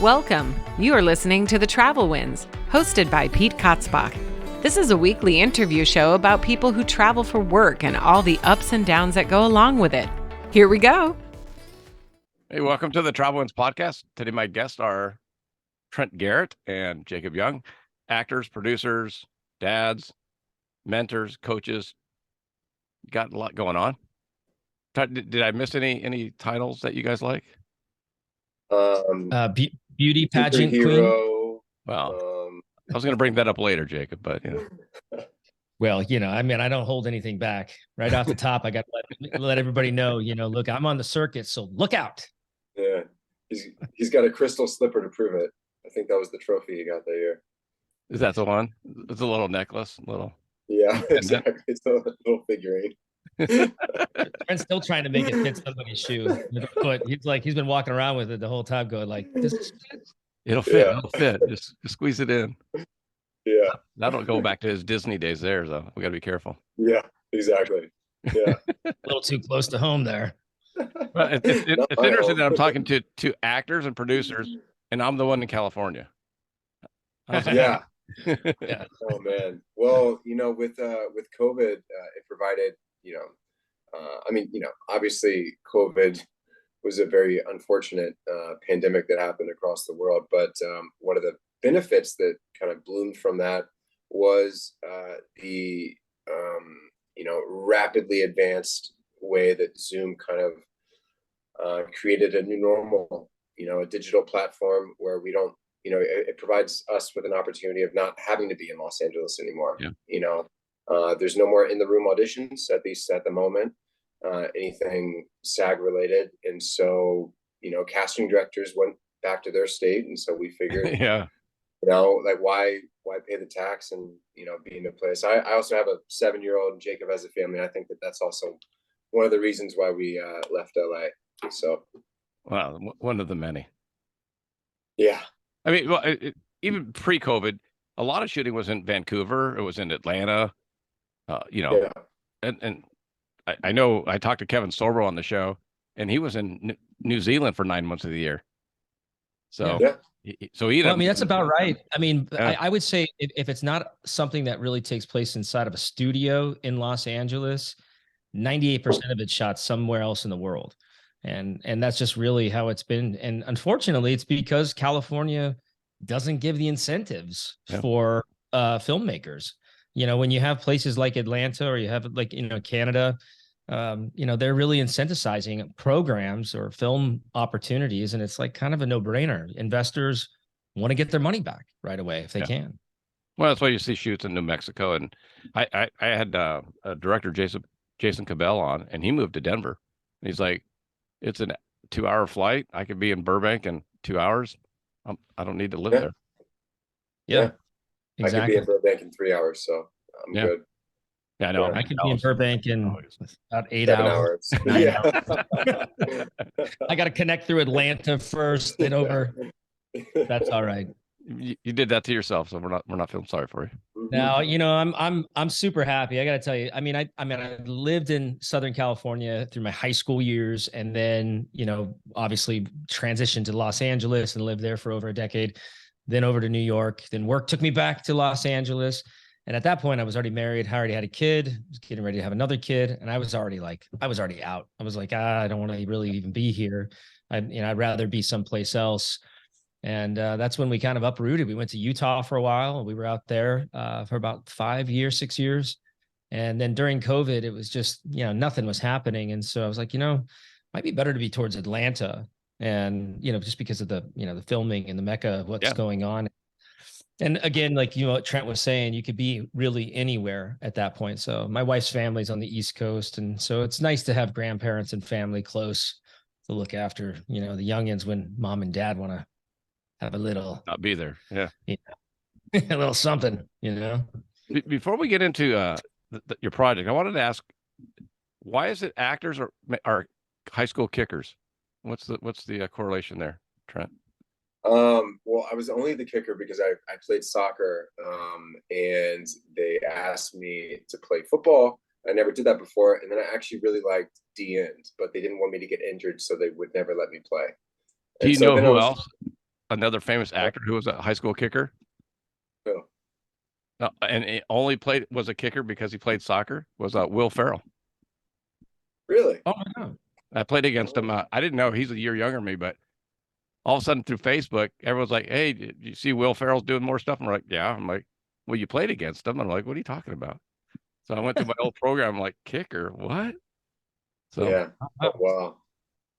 Welcome. You are listening to The Travel Winds, hosted by Pete Kotzbach. This is a weekly interview show about people who travel for work and all the ups and downs that go along with it. Here we go. Hey, welcome to the Travel Winds podcast. Today, my guests are Trent Garrett and Jacob Young, actors, producers, dads, mentors, coaches. Got a lot going on. Did I miss any titles that you guys like? Beauty pageant queen. Well, I was going to bring that up later, Jacob, but Well, I mean, I don't hold anything back. Right off the top, I got to let everybody know, look, I'm on the circuit, so look out. Yeah, he's got a crystal slipper to prove it. I think that was the trophy he got that year. Is that the one? It's a little necklace, Yeah, exactly. It's a little figurine. Trent's still trying to make it fit somebody's shoe. He's been walking around with it the whole time, going like, "This is it'll fit. Yeah. It'll fit. Just squeeze it in." Yeah, that'll go back to his Disney days there, though. We got to be careful. Yeah, exactly. Yeah, a little too close to home there. Well, it's interesting that I'm talking to actors and producers, and I'm the one in California. Yeah. Yeah. Oh man. Well, with COVID, it provided, obviously COVID was a very unfortunate pandemic that happened across the world. But one of the benefits that kind of bloomed from that was the rapidly advanced way that Zoom kind of created a new normal, a digital platform where we don't, it provides us with an opportunity of not having to be in Los Angeles anymore. Yeah. There's no more in the room auditions, at least at the moment, anything SAG related. And so, casting directors went back to their state. And so we figured, yeah, why pay the tax and, be in a place. I also have a 7-year-old and Jacob has a family. I think that's also one of the reasons why we left LA. So, wow, one of the many. Yeah. I mean, well, even pre-COVID, a lot of shooting was in Vancouver. It was in Atlanta, Yeah. And I know I talked to Kevin Sorbo on the show, and he was in New Zealand for 9 months of the year. So, yeah. That's about right. I mean, yeah. I would say if it's not something that really takes place inside of a studio in Los Angeles, 98% of it's shot somewhere else in the world. And that's just really how it's been. And unfortunately, it's because California doesn't give the incentives for filmmakers. When you have places like Atlanta or you have Canada, they're really incentivizing programs or film opportunities. And it's like kind of a no-brainer. Investors want to get their money back right away if they can. Well, that's why you see shoots in New Mexico. And I had a director, Jason Cabell, on, and he moved to Denver. And he's like, it's a 2-hour flight. I could be in Burbank in 2 hours. I don't need to live there. Yeah, exactly. I could be in Burbank in 3 hours, so I'm good. Yeah, I know. I could be in Burbank in about 8 hours. Yeah. I got to connect through Atlanta first, then over. That's all right. You did that to yourself, so we're not feeling sorry for you. Now, I'm super happy. I got to tell you, I lived in Southern California through my high school years, and then, obviously transitioned to Los Angeles and lived there for over a decade, then over to New York, then work took me back to Los Angeles. And at that point I was already married. I already had a kid, was getting ready to have another kid. And I was already out. I was like, I don't want to really even be here. I'd rather be someplace else. And that's when we kind of uprooted. We went to Utah for a while. We were out there for about 5 years, 6 years. And then during COVID, it was just, nothing was happening. And so I was like, might be better to be towards Atlanta. And, just because of the filming and the mecca of what's going on. And again, like, what Trent was saying, you could be really anywhere at that point. So my wife's family's on the East Coast. And so it's nice to have grandparents and family close to look after, the youngins when mom and dad want to have a little, not be there. Yeah. A little something, Before we get into your project, I wanted to ask, why is it actors are high school kickers? What's the correlation there, Trent? Well, I was only the kicker because I played soccer, and they asked me to play football. I never did that before. And then I actually really liked D-end, but they didn't want me to get injured, so they would never let me play. Do you know who else? another famous actor who was a high school kicker. Oh, And he only was a kicker because he played soccer, was Will Ferrell. really? Oh my God. I played against him. I didn't know he's a year younger than me, but all of a sudden through Facebook, everyone's like, "Hey, did you see Will Ferrell's doing more stuff?" I'm like, "Yeah." I'm like, "Well, you played against him." I'm like, "What are you talking about?" So I went to my old program. I'm like, "Kicker, what?" So, Yeah. Oh, wow.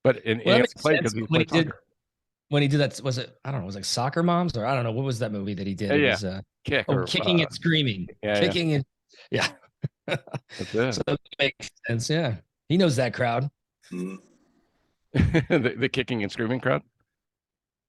but and Well, he that only makes played sense. because he When he played did, soccer. when he did that, was it, I don't know, was it like Soccer Moms, or I don't know, what was that movie that he did? Yeah, It yeah, was kicker. Kicking and Screaming. Yeah. Kicking and yeah. That's it. So that makes sense. Yeah. He knows that crowd. Mhm. The kicking and screaming crowd.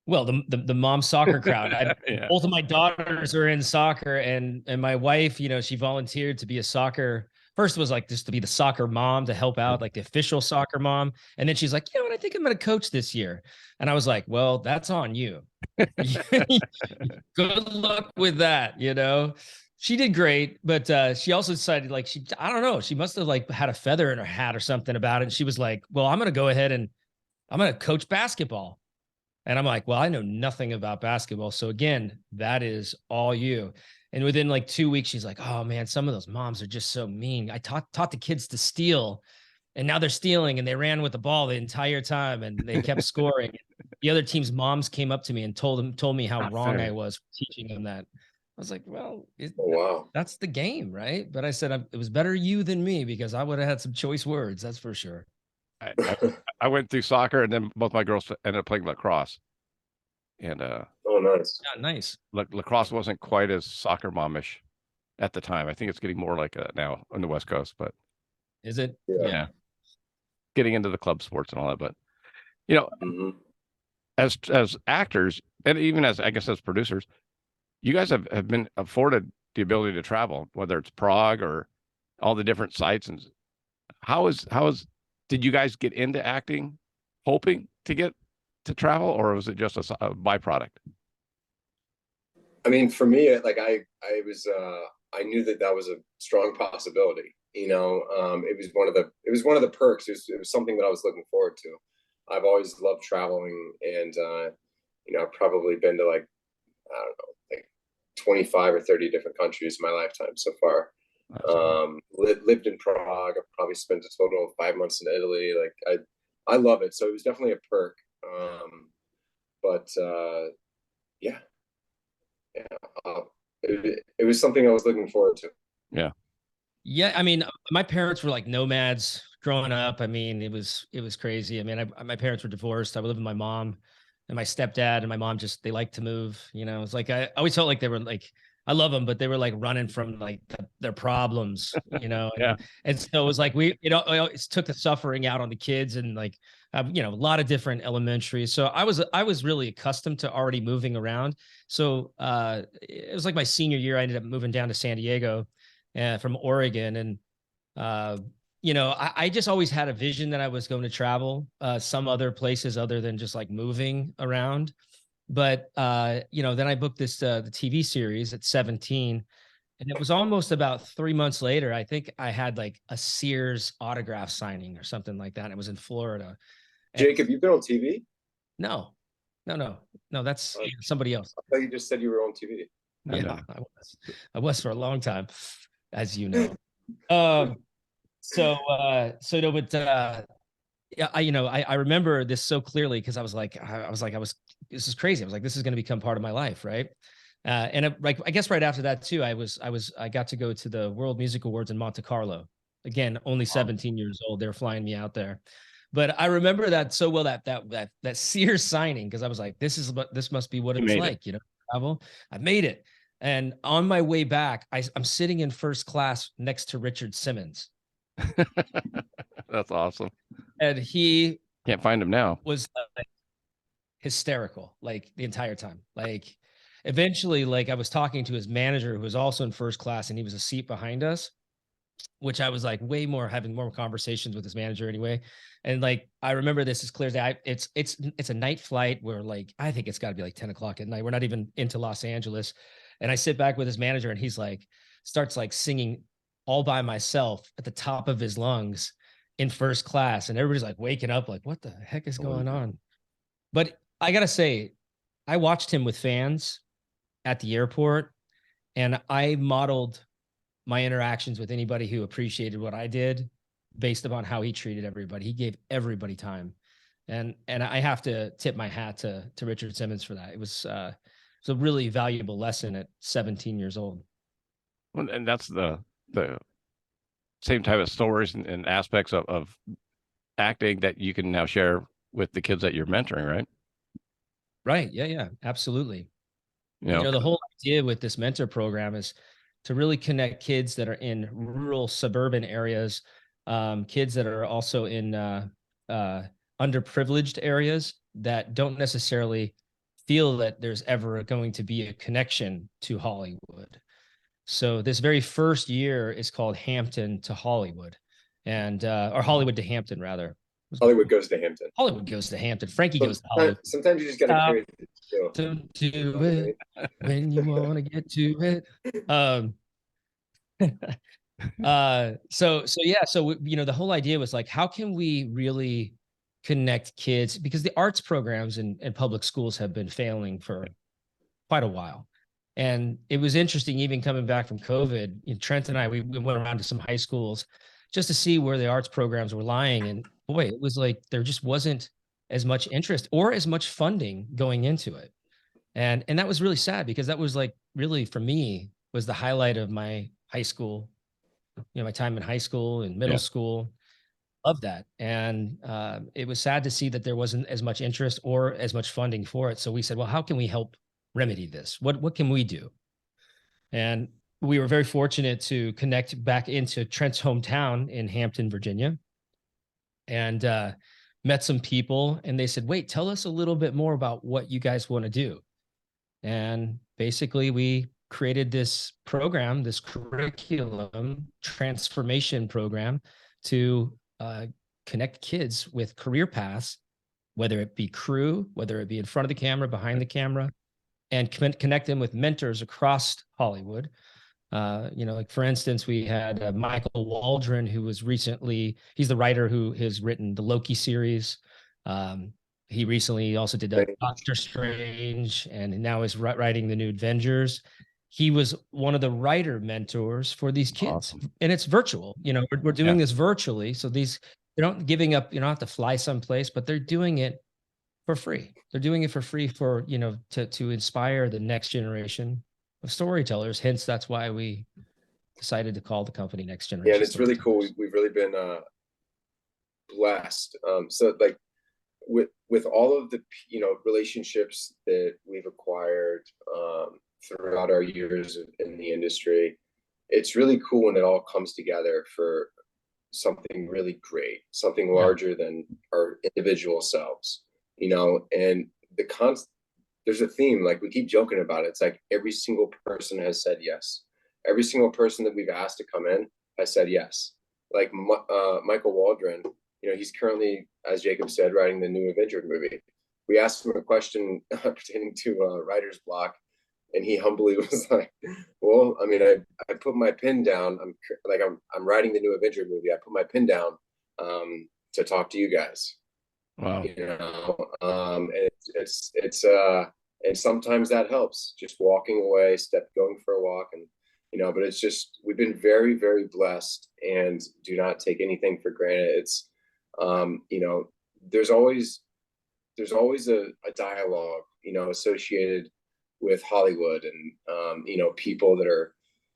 Well, the mom soccer crowd. Yeah. Both of my daughters are in soccer, and my wife, she volunteered to be a soccer. First was like just to be the soccer mom to help out, like the official soccer mom, and then she's like, what, I think I'm going to coach this year. And I was like, well, that's on you. Good luck with that. She did great, but she also decided like I don't know, she must have like had a feather in her hat or something about it. And she was like, well, I'm going to go ahead and I'm going to coach basketball. And I'm like, well, I know nothing about basketball. So again, that is all you. And within like 2 weeks, she's like, oh man, some of those moms are just so mean. I taught the kids to steal, and now they're stealing, and they ran with the ball the entire time, and they kept scoring. The other team's moms came up to me and told me how Not wrong fair. I was for teaching them that. I was like, well, Oh, wow. that's the game, right? But I said, it was better you than me, because I would have had some choice words. That's for sure. I went through soccer, and then both my girls ended up playing lacrosse. And Oh, nice. Yeah, nice. lacrosse wasn't quite as soccer momish at the time. I think it's getting more like now on the West Coast, but Is it? Yeah. getting into the club sports and all that. But Mhm. as actors, and even as I guess as producers, you guys have been afforded the ability to travel, whether it's Prague or all the different sites. And how is did you guys get into acting hoping to get to travel, or was it just a byproduct? I mean, for me, I was, I knew that was a strong possibility. It was one of the perks. It was something that I was looking forward to. I've always loved traveling, and I've probably been to like, I don't know, like 25 or 30 different countries in my lifetime so far. Lived in Prague. I've probably spent a total of 5 months in Italy. Like I love it. So it was definitely a perk. But yeah, it was something I was looking forward to. Yeah, I mean, my parents were like nomads growing up. I mean, it was crazy. I mean, my parents were divorced. I lived with my mom and my stepdad, and my mom they like to move. It's like I always felt like they were like, I love them, but they were like running from like their problems. Yeah. And so it was like it took the suffering out on the kids, and like a lot of different elementary. So I was really accustomed to already moving around. So it was like my senior year, I ended up moving down to San Diego from Oregon. And, I just always had a vision that I was going to travel some other places other than just like moving around. But, then I booked the TV series at 17, and it was almost about 3 months later. I think I had like a Sears autograph signing or something like that. And it was in Florida. Jake, have you been on TV? No, that's somebody else. I thought you just said you were on TV. Yeah, I was for a long time, as you know. No, but yeah, I remember this so clearly, because I was this is crazy. I was like, this is going to become part of my life, right? And I guess right after that too, I got to go to the World Music Awards in Monte Carlo. Again, only 17 years old. They're flying me out there. But I remember that so well, that Sears signing, because I was like, this must be what it's like, travel. I made it. And on my way back, I'm sitting in first class next to Richard Simmons. That's awesome. And he can't find him now. Was like hysterical, like the entire time. Like eventually, like I was talking to his manager, who was also in first class, and he was a seat behind us, which I was like having more conversations with his manager anyway. And like, I remember this as clear as day. It's a night flight where like, I think it's gotta be like 10 o'clock at night. We're not even into Los Angeles. And I sit back with his manager, and he's like, starts like singing all by myself at the top of his lungs in first class. And everybody's like waking up like, what the heck is going on? But I gotta say, I watched him with fans at the airport, and I modeled my interactions with anybody who appreciated what I did based upon how he treated everybody. He gave everybody time. And I have to tip my hat to Richard Simmons for that. It was a really valuable lesson at 17 years old. Well, and that's the same type of stories and aspects of acting that you can now share with the kids that you're mentoring, right? Right. Yeah, absolutely. You know, The whole idea with this mentor program is to really connect kids that are in rural suburban areas, kids that are also in underprivileged areas that don't necessarily feel that there's ever going to be a connection to Hollywood. So this very first year is called Hampton to Hollywood, and or Hollywood to Hampton rather. Hollywood goes to Hampton. Hollywood goes to Hampton. Frankie goes to Hollywood. Sometimes you just got to carry the show. Don't do it when you want to get to it. So the whole idea was like, how can we really connect kids, because the arts programs in public schools have been failing for quite a while. And it was interesting, even coming back from COVID, Trent and I, we went around to some high schools just to see where the arts programs were lying. And boy, it was like, there just wasn't as much interest or as much funding going into it. And that was really sad, because that was like, really for me, was the highlight of my high school, my time in high school and middle school. Love that. And it was sad to see that there wasn't as much interest or as much funding for it. So we said, well, how can we help remedy this? What can we do? And we were very fortunate to connect back into Trent's hometown in Hampton, Virginia, and met some people, and they said, wait, tell us a little bit more about what you guys want to do. And basically we created this program, this curriculum transformation program, to connect kids with career paths, whether it be crew, whether it be in front of the camera, behind the camera, and connect them with mentors across Hollywood. Like for instance, we had Michael Waldron, who was he's the writer who has written the Loki series. He recently also did Doctor Strange, and now is writing the new Avengers. He was one of the writer mentors for these kids. Awesome. And it's virtual. We're doing this virtually. So they're not giving up, you don't have to fly someplace, but they're doing it for free. They're doing it for free to inspire the next generation of storytellers. Hence, that's why we decided to call the company Next Generation. Yeah, and it's really cool. We've really been blessed. So like with all of the relationships that we've acquired throughout our years in the industry, it's really cool when it all comes together for something really great, something larger than our individual selves. And there's a theme, like we keep joking about it. It's like every single person has said yes. Every single person that we've asked to come in has said yes. Like Michael Waldron, he's currently, as Jacob said, writing the new Avengers movie. We asked him a question pertaining to writer's block, and he humbly was like, well, I mean, I put my pen down. I'm writing the new Avengers movie. I put my pen down to talk to you guys. Wow. And and sometimes that helps, just walking away, going for a walk, and but it's just, we've been very, very blessed and do not take anything for granted. It's there's always a dialogue associated with Hollywood, and people that are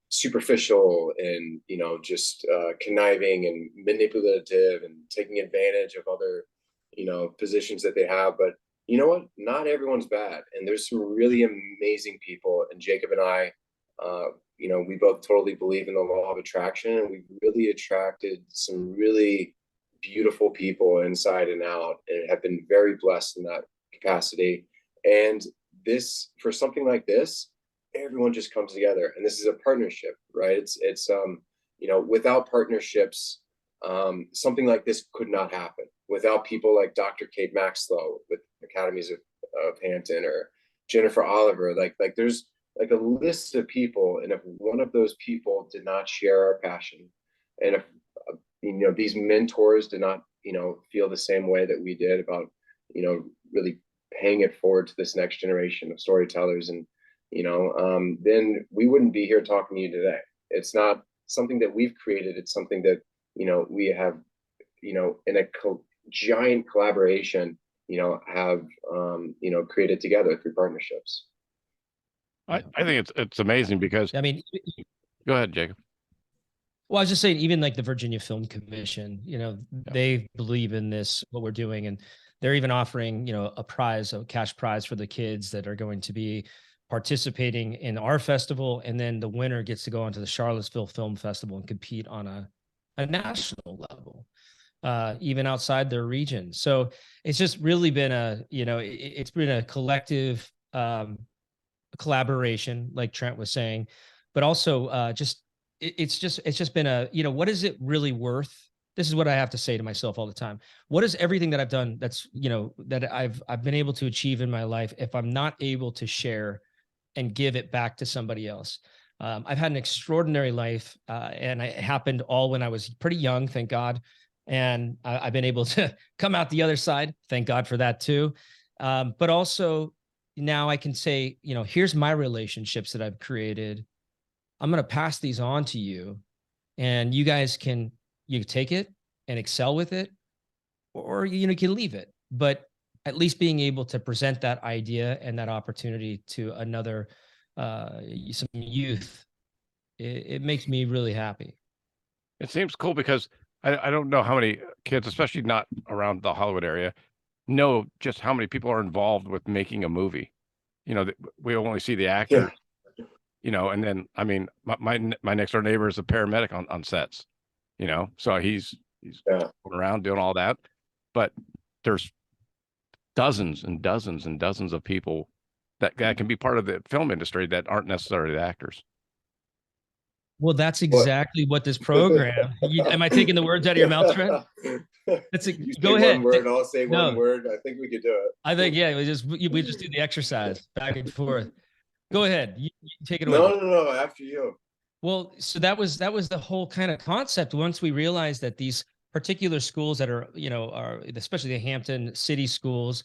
superficial and just conniving and manipulative and taking advantage of other positions that they have. But you know what? Not everyone's bad. And there's some really amazing people. And Jacob and I, we both totally believe in the law of attraction. And we've really attracted some really beautiful people inside and out, and have been very blessed in that capacity. And for something like this, everyone just comes together. And this is a partnership, right? It's without partnerships, something like this could not happen. Without people like Dr. Kate Maxlow with Academies of Hampton, or Jennifer Oliver, like there's like a list of people, and if one of those people did not share our passion, and if these mentors did not feel the same way that we did about really paying it forward to this next generation of storytellers. And, then we wouldn't be here talking to you today. It's not something that we've created. It's something that, we have, in a giant collaboration, have, created together through partnerships. I think it's amazing because, I mean, go ahead, Jacob. Well, I was just saying, even like the Virginia Film Commission, they believe in this, what we're doing. And they're even offering, a cash prize for the kids that are going to be participating in our festival. And then the winner gets to go onto the Charlottesville Film Festival and compete on a national level, even outside their region. So it's just really been it's been a collective collaboration, like Trent was saying, but also it's just been what is it really worth? This is what I have to say to myself all the time. What is everything that I've done that's, that I've been able to achieve in my life if I'm not able to share and give it back to somebody else? I've had an extraordinary life, and it happened all when I was pretty young, thank God. And I've been able to come out the other side. Thank God for that too. But also now I can say, here's my relationships that I've created. I'm going to pass these on to you, and you guys can take it and excel with it, or, you can leave it. But at least being able to present that idea and that opportunity to another, some youth, it makes me really happy. It seems cool because I don't know how many kids, especially not around the Hollywood area, know just how many people are involved with making a movie. We only see the actor, and then, I mean, my next door neighbor is a paramedic on sets, so he's going around doing all that. But there's dozens and dozens and dozens of people that can be part of the film industry that aren't necessarily the actors. Well, that's exactly what this program. Am I taking the words out of your mouth, Trent? Go ahead. One word, I'll say one word. I think we could do it. I think, we just do the exercise back and forth. Go ahead. You take it away. No. After you. Well, so that was the whole kind of concept. Once we realized that these particular schools that are, are especially the Hampton city schools,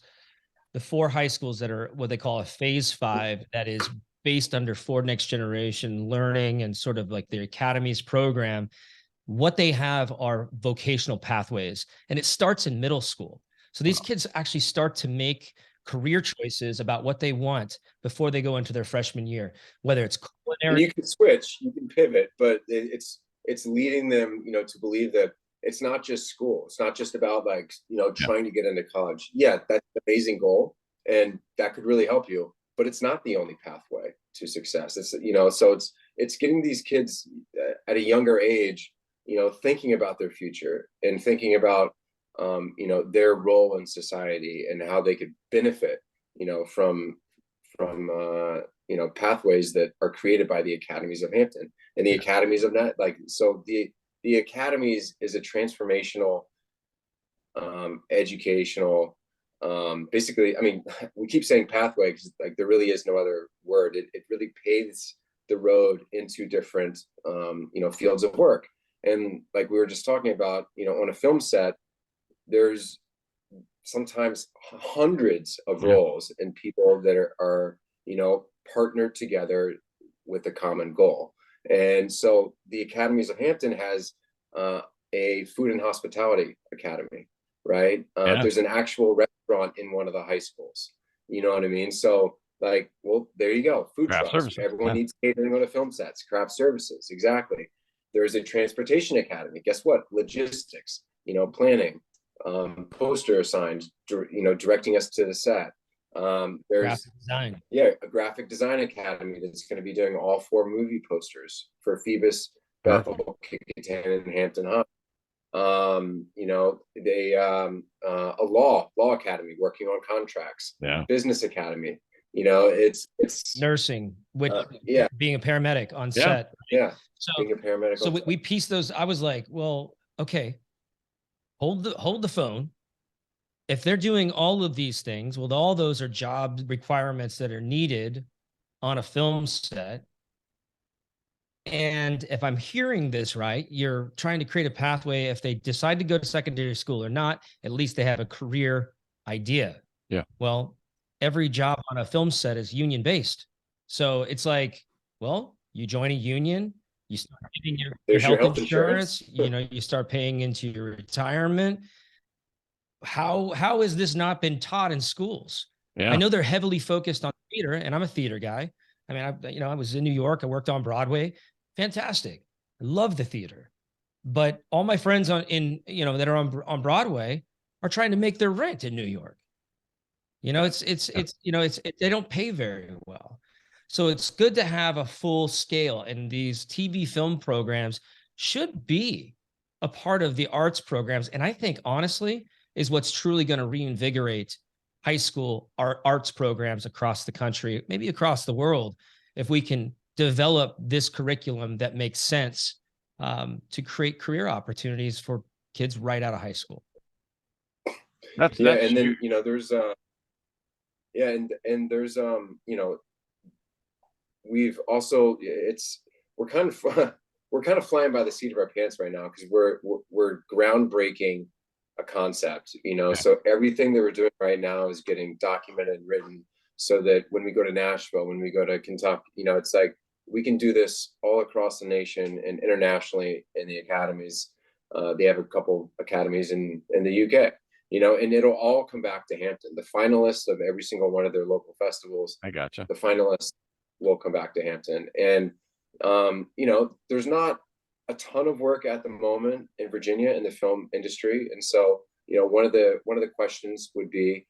the 4 high schools that are what they call a phase 5, that is based under for next generation learning and sort of like their academies program. What they have are vocational pathways, and it starts in middle school. So these kids actually start to make career choices about what they want before they go into their freshman year, whether it's culinary. And you can switch, you can pivot, but it's leading them, to believe that it's not just school. It's not just about trying to get into college. Yeah, that's an amazing goal, and that could really help you, but it's not the only pathway to success. It's, so it's getting these kids at a younger age, thinking about their future and thinking about, their role in society and how they could benefit, from pathways that are created by the academies of Hampton and the academies of that. So the academies is a transformational, educational, basically, I mean, we keep saying pathway because there really is no other word. It really paves the road into different, fields of work. And like we were just talking about, on a film set, there's sometimes hundreds of roles and people that are partnered together with a common goal. And so the Academies of Hampton has a food and hospitality academy, right? There's an actual restaurant in one of the high schools. You know what I mean? So there you go. Food trucks. Everyone needs catering on a film sets. Craft services. Exactly. There's a transportation academy. Guess what? Logistics, planning, poster signs, directing us to the set. There's graphic design. Yeah, a graphic design academy that's going to be doing all 4 movie posters for Phoebus, Bethel, Kickingham, and Hampton High. A law academy working on contracts. Business academy. It's nursing, which being a paramedic on set. Yeah. So being a paramedic. So we pieced those. I was like, well, okay, hold the phone. If they're doing all of these things, well, all those are job requirements that are needed on a film set. And if I'm hearing this right, you're trying to create a pathway. If they decide to go to secondary school or not, at least they have a career idea. Yeah. Well, every job on a film set is union based. So it's like, well, you join a union, you start getting your There's health insurance, you start paying into your retirement. How has this not been taught in schools? Yeah. I know they're heavily focused on theater, and I'm a theater guy. I mean, I was in New York. I worked on Broadway. Fantastic. I love the theater. But all my friends that are on Broadway are trying to make their rent in New York. They don't pay very well. So it's good to have a full scale, and these TV film programs should be a part of the arts programs. And I think honestly is what's truly going to reinvigorate high school arts programs across the country, maybe across the world, if we can develop this curriculum that makes sense to create career opportunities for kids right out of high school. That's and then there's there's we've also we're kind of flying by the seat of our pants right now, because we're groundbreaking a concept, so everything that we're doing right now is getting documented and written, so that when we go to Nashville, when we go to Kentucky, it's like we can do this all across the nation and internationally in the academies. They have a couple academies in the UK, and it'll all come back to Hampton. The finalists of every single one of their local festivals, I gotcha. The finalists will come back to Hampton. And, there's not a ton of work at the moment in Virginia in the film industry. And so, one of the questions would be,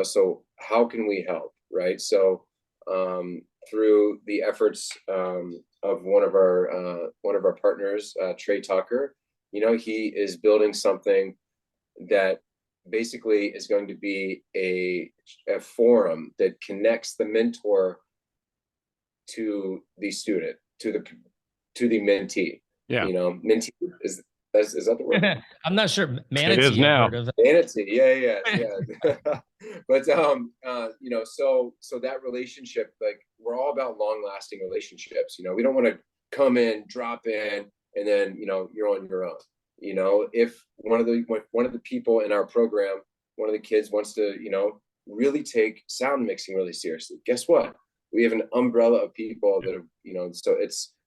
so how can we help? Right. So, through the efforts of one of our partners, Trey Tucker, he is building something that basically is going to be a forum that connects the mentor to the student, to the mentee. Yeah. Mentee is that the word? I'm not sure. Manatee, it is now. Manatee, yeah. But so that relationship, like, we're all about long-lasting relationships. We don't want to come in, drop in, and then you're on your own. If one of the people in our program, one of the kids wants to really take sound mixing really seriously, guess what? We have an umbrella of people that have, so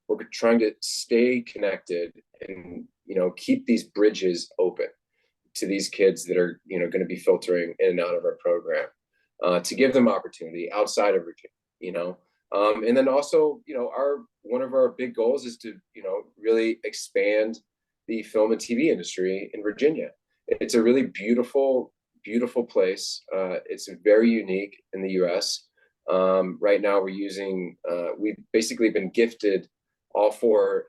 we're trying to stay connected and keep these bridges open to these kids that are going to be filtering in and out of our program, to give them opportunity outside of Virginia. And then also one of our big goals is to really expand the film and TV industry in Virginia. It's a really beautiful place. It's very unique in the U.S. Right now we've basically been gifted all 4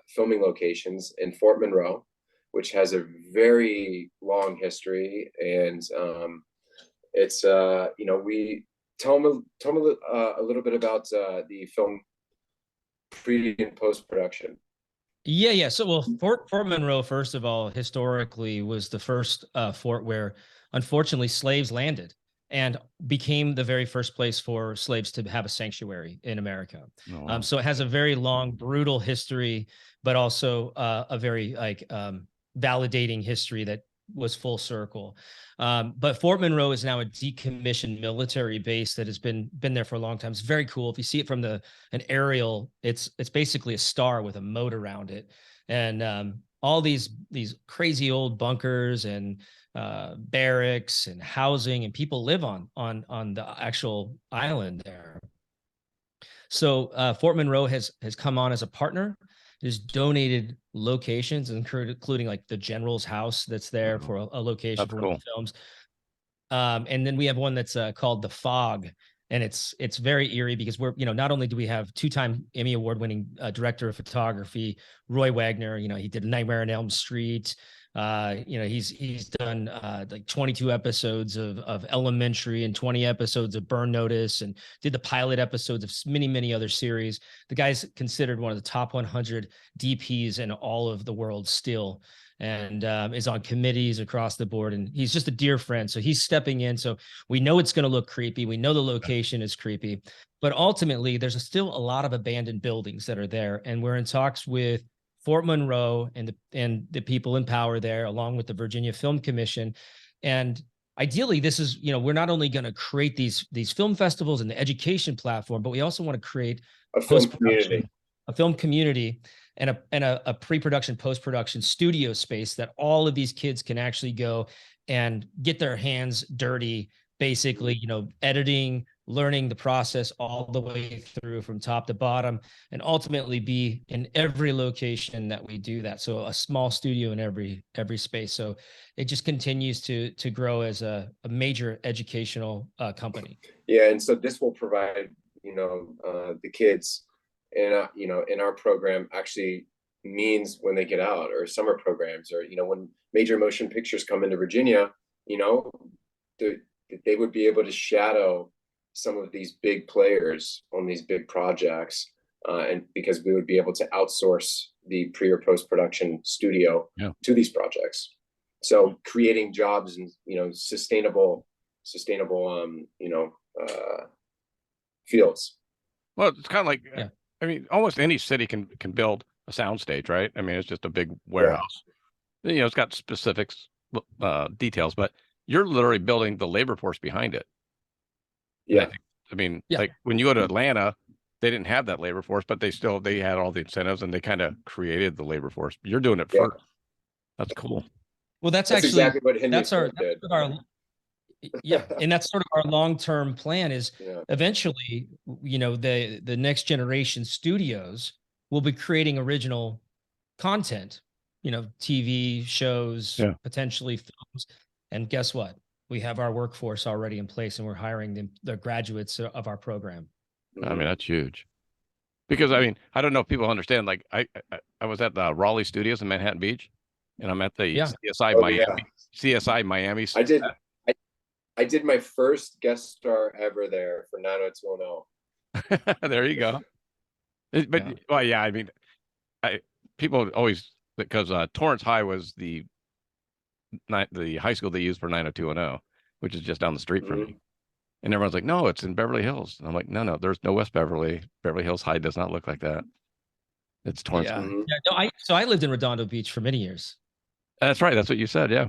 filming locations in Fort Monroe, which has a very long history. And it's we tell them a little bit about the film pre and post production. Yeah. So, Fort Monroe, first of all, historically was the first fort where, unfortunately, slaves landed and became the very first place for slaves to have a sanctuary in America. Oh, wow. So it has a very long, brutal history, but also a very validating history that was full circle. But Fort Monroe is now a decommissioned military base that has been there for a long time. It's very cool. If you see it from an aerial, it's basically a star with a moat around it, and all these crazy old bunkers and barracks and housing, and people live on the actual island there. So Fort Monroe has come on as a partner. It has donated locations, including like the general's house that's there for a location that's for one of the films. And then we have one that's called The Fog, and it's very eerie because we're not only do we have 2-time Emmy award-winning director of photography Roy Wagner, he did Nightmare on Elm Street. He's done like 22 episodes of Elementary and 20 episodes of Burn Notice, and did the pilot episodes of many other series. The guy's considered one of the top 100 DPs in all of the world still, and is on committees across the board. And he's just a dear friend. So he's stepping in. So we know it's going to look creepy. We know the location is creepy, but ultimately there's still a lot of abandoned buildings that are there. And we're in talks with Fort Monroe and the people in power there, along with the Virginia Film Commission. And ideally, this is, we're not only going to create these film festivals and the education platform, but we also want to create a film community, and a pre-production, post-production studio space that all of these kids can actually go and get their hands dirty, basically, editing, learning the process all the way through from top to bottom, and ultimately be in every location that we do that. So a small studio in every space. So it just continues to grow as a major educational company. Yeah, and so this will provide, the kids in in our program actually means when they get out, or summer programs, or when major motion pictures come into Virginia, they would be able to shadow some of these big players on these big projects, and because we would be able to outsource the pre or post production studio to these projects, so creating jobs and sustainable fields. Well, it's kind of like, I mean, almost any city can build a soundstage, right? I mean, it's just a big warehouse. It's got specifics, details, but you're literally building the labor force behind it. Yeah. I mean, like when you go to Atlanta, they didn't have that labor force, but they had all the incentives and they kind of created the labor force. You're doing it first. That's cool. Well, that's actually exactly what Henry did. And that's sort of our long-term plan is eventually, the next generation studios will be creating original content, TV shows, potentially films. And guess what? We have our workforce already in place, and we're hiring the graduates of our program. I mean, that's huge. Because I mean, I don't know if people understand. Like, I was at the Raleigh Studios in Manhattan Beach, and I'm at the CSI Miami. I did my first guest star ever there for 90210. There you go. But well, yeah, I mean, people always, because Torrance High was the high school they used for 90210, which is just down the street from me. And everyone's like, no, it's in Beverly Hills. And I'm like, no, there's no West Beverly. Beverly Hills High does not look like that. It's Torrance. So I lived in Redondo Beach for many years. That's right. That's what you said. Yeah.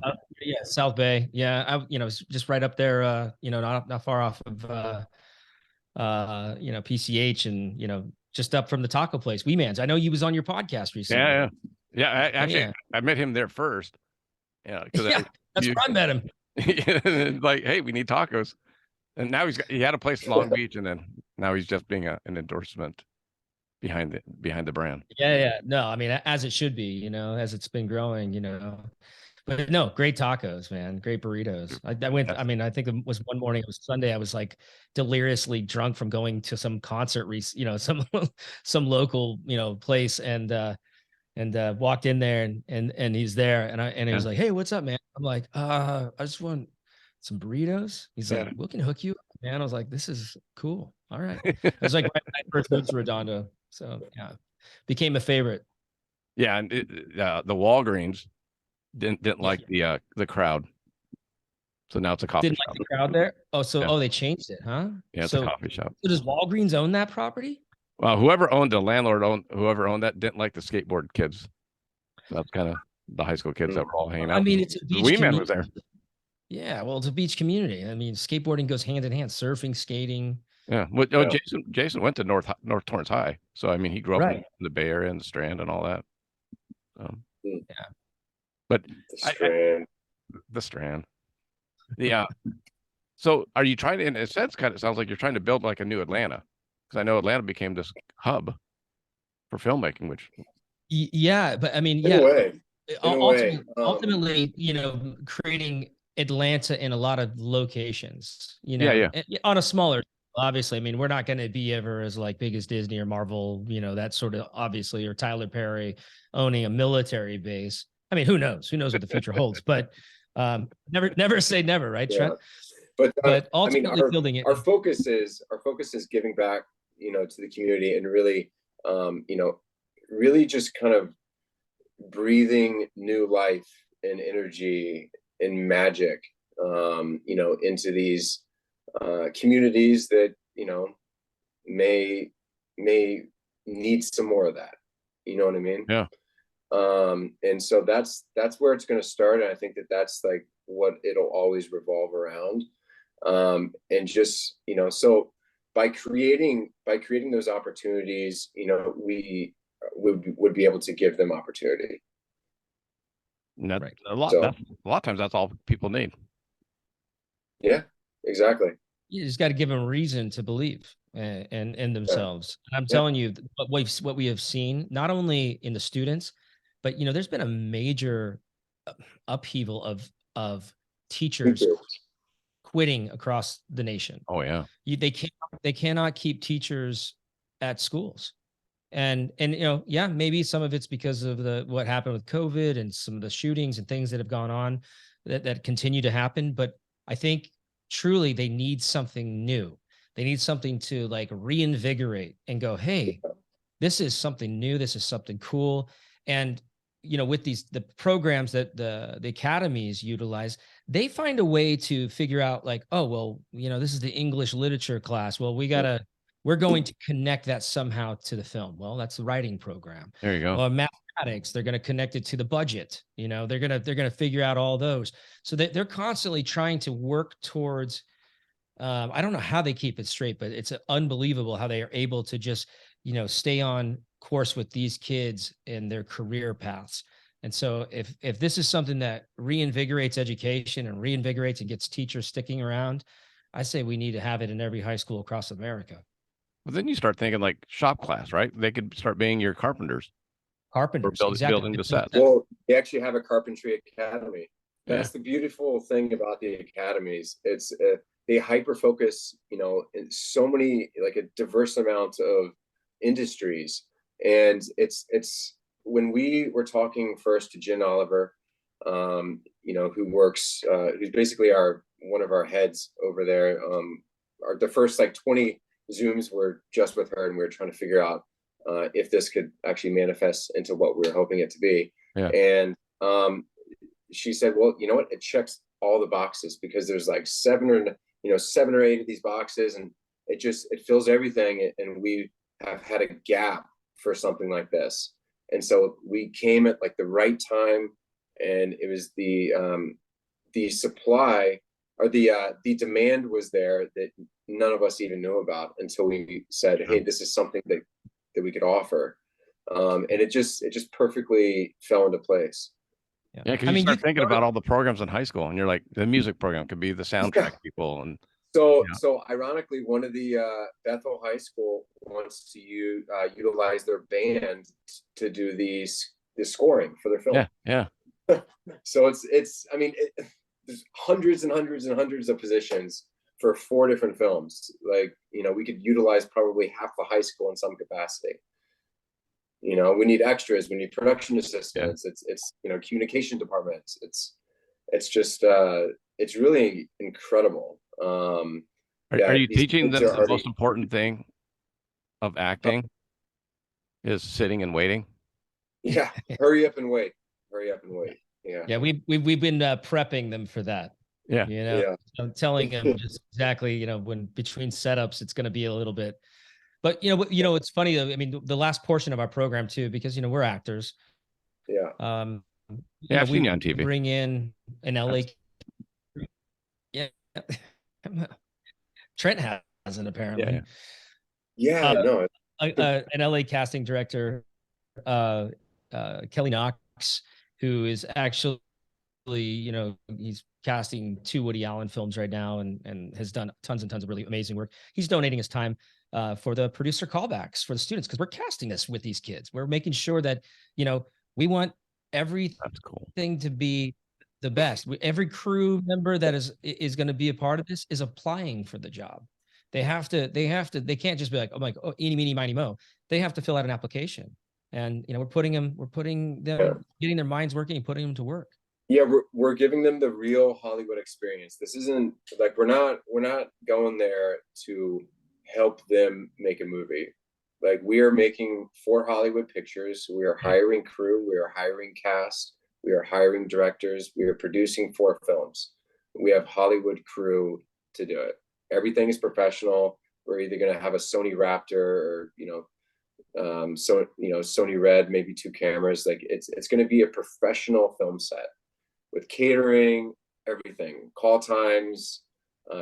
South Bay. Yeah. Just right up there, not far off of, PCH, and, just up from the taco place, Wee Man's. I know he was on your podcast recently. Yeah. I met him there first. Yeah. That's where I met him. Like, hey, we need tacos. And now he had a place in Long Beach, and then now he's just being an endorsement behind the brand. Yeah. No, I mean, as it should be, as it's been growing, but no, great tacos, man. Great burritos. I went, I mean, I think it was one morning, it was Sunday. I was like deliriously drunk from going to some concert, some local, place, and walked in there, and he's there, and he was like, "Hey, what's up, man?" I'm like, I just want some burritos. He's like, "We can hook you up, man." I was like, "This is cool. All right." It was like when I first moved to Redondo, so became a favorite. Yeah, and the Walgreens didn't like the crowd, so now it's a coffee shop. Didn't like the crowd there. Oh, they changed it, huh? Yeah, it's a coffee shop. So does Walgreens own that property? Well, whoever owned that didn't like the skateboard kids. So that's kind of the high school kids that were all hanging out. I mean, it's a beach Wee Man was there. Yeah, well, it's a beach community. I mean, skateboarding goes hand in hand. Surfing, skating. Yeah. Well, Jason went to North Torrance High, so I mean, he grew up in the Bay Area and the Strand and all that. But the Strand. Yeah. So, are you trying to? In a sense, kind of sounds like you're trying to build like a new Atlanta, because I know Atlanta became this hub for filmmaking. Which. Yeah, but I mean, ultimately, creating Atlanta in a lot of locations, on a smaller, obviously. I mean, we're not going to be ever as like big as Disney or Marvel, that sort of, obviously, or Tyler Perry owning a military base. I mean, who knows what the future holds, but never say never, right, Trent? But ultimately, building it. Our focus is giving back, to the community, and really, really just kind of breathing new life and energy and magic, into these communities that may need some more of that. You know what I mean? Yeah. And so that's where it's going to start. And I think that that's like what it'll always revolve around. And just, so by creating those opportunities, we would be able to give them opportunity. And that's Right. a lot. So- That's a lot of times that's all people need. Yeah, exactly. You just got to give them reason to believe and in themselves. And I'm telling you, what we have seen, not only in the students, but there's been a major upheaval of teachers quitting across the nation. Oh yeah. They cannot keep teachers at schools. And maybe some of it's because of what happened with COVID and some of the shootings and things that have gone on that continue to happen. But I think truly they need something new. They need something to like reinvigorate and go, hey, this is something new. This is something cool. And, with the programs that the academies utilize, they find a way to figure out like, oh, well, this is the English literature class. Well, we're going to connect that somehow to the film. Well, that's the writing program. There you go. Or mathematics, they're going to connect it to the budget. They're going to figure out all those. So they're constantly trying to work towards, I don't know how they keep it straight, but it's unbelievable how they are able to just, stay on course with these kids in their career paths. And so if this is something that reinvigorates education and reinvigorates and gets teachers sticking around, I say we need to have it in every high school across America. But then you start thinking like shop class, right? They could start being your carpenters. Carpenters, building the sets. Well, they actually have a carpentry academy. That's the beautiful thing about the academies. It's they hyper focus, in so many, like a diverse amount of industries. And it's when we were talking first to Jen Oliver, who's basically one of our heads over there. The first like 20 Zooms were just with her, and we were trying to figure out if this could actually manifest into what we were hoping it to be. Yeah. And she said, well, you know what? It checks all the boxes, because there's like 7 or 8 of these boxes, and it fills everything. And we have had a gap for something like this. And so we came at like the right time, and it was the supply, or the demand was there that none of us even knew about until we said, hey, this is something that we could offer. And it just perfectly fell into place. Yeah, because you start thinking about all the programs in high school, and you're like, the music program could be the soundtrack people. And so ironically, one of the Bethel High School wants to utilize their band to do the scoring for their film. Yeah. So it's there's hundreds and hundreds and hundreds of positions for 4 different films. Like, we could utilize probably half the high school in some capacity. We need extras, we need production assistants. It's communication departments. It's just it's really incredible. Are you teaching them the most important thing of acting is sitting and waiting? Yeah, hurry up and wait. Yeah, we've been prepping them for that. Yeah. I'm telling them just exactly, when between setups, it's going to be a little bit. But it's funny though. I mean, the last portion of our program too, because we're actors. Yeah. I've seen you on TV. Bring in an LA. Yeah. Trent hasn't apparently. Yeah. No. An LA casting director, Kelly Knox, who is actually, he's casting 2 Woody Allen films right now, and has done tons and tons of really amazing work. He's donating his time for the producer callbacks for the students, because we're casting this with these kids. We're making sure that, we want everything to be the best. Every crew member that is going to be a part of this is applying for the job. They can't just be like, eeny, meeny, miny, mo. They have to fill out an application. And, we're putting them, getting their minds working and putting them to work. Yeah, we're giving them the real Hollywood experience. This isn't like, we're not going there to help them make a movie. Like, we are making 4 Hollywood pictures. We are hiring crew. We are hiring cast. We are hiring directors. We are producing 4 films. We have Hollywood crew to do it. Everything is professional. We're either going to have a Sony Raptor or, So, Sony Red, maybe 2 cameras. Like it's going to be a professional film set with catering, everything, call times,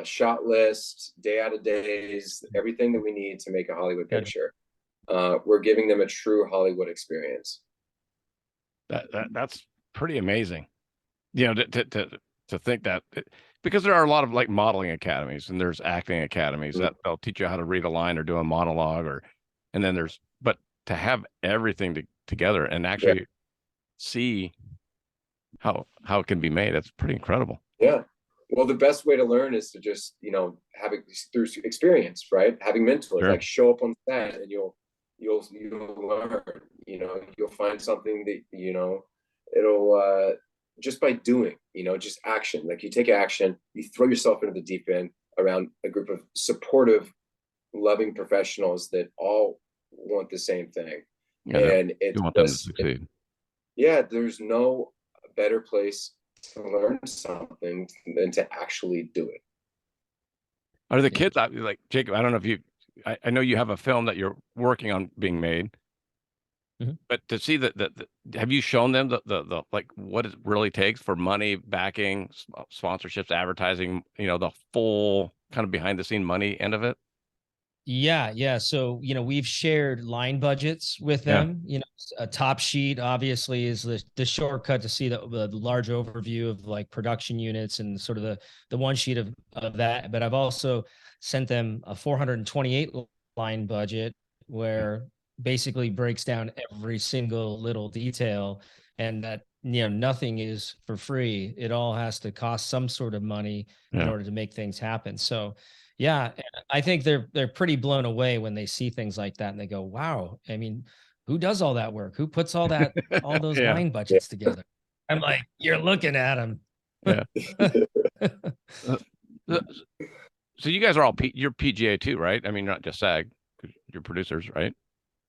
shot list, day out of days, everything that we need to make a Hollywood picture. We're giving them a true Hollywood experience. That's pretty amazing. To think that, because there are a lot of like modeling academies and there's acting academies that they'll teach you how to read a line or do a monologue, and then but to have everything together and actually see how it can be made, that's pretty incredible. Yeah. Well, the best way to learn is to just, have it through experience, right? Having mentors, like show up on set and you'll learn, you'll find something that, it'll, just by doing, just action. Like you take action, you throw yourself into the deep end around a group of supportive, loving professionals that all want the same thing. And you want them to succeed. There's no better place to learn something than to actually do it. Are the kids like Jacob? I don't know if I know you have a film that you're working on being made, but to see that, have you shown them the like what it really takes for money, backing, sponsorships, advertising, the full kind of behind the scene money end of it? Yeah. So, we've shared line budgets with them. A top sheet obviously is the shortcut to see the large overview of like production units and sort of the one sheet of that. But I've also sent them a 428 line budget where basically breaks down every single little detail, and that, nothing is for free. It all has to cost some sort of money in order to make things happen. So yeah, I think they're pretty blown away when they see things like that and they go, wow, I mean, who does all that work? Who puts all those line budgets together? I'm like, you're looking at them. Yeah. So you guys are all you're PGA too, right? I mean, not just SAG, because you're producers, right?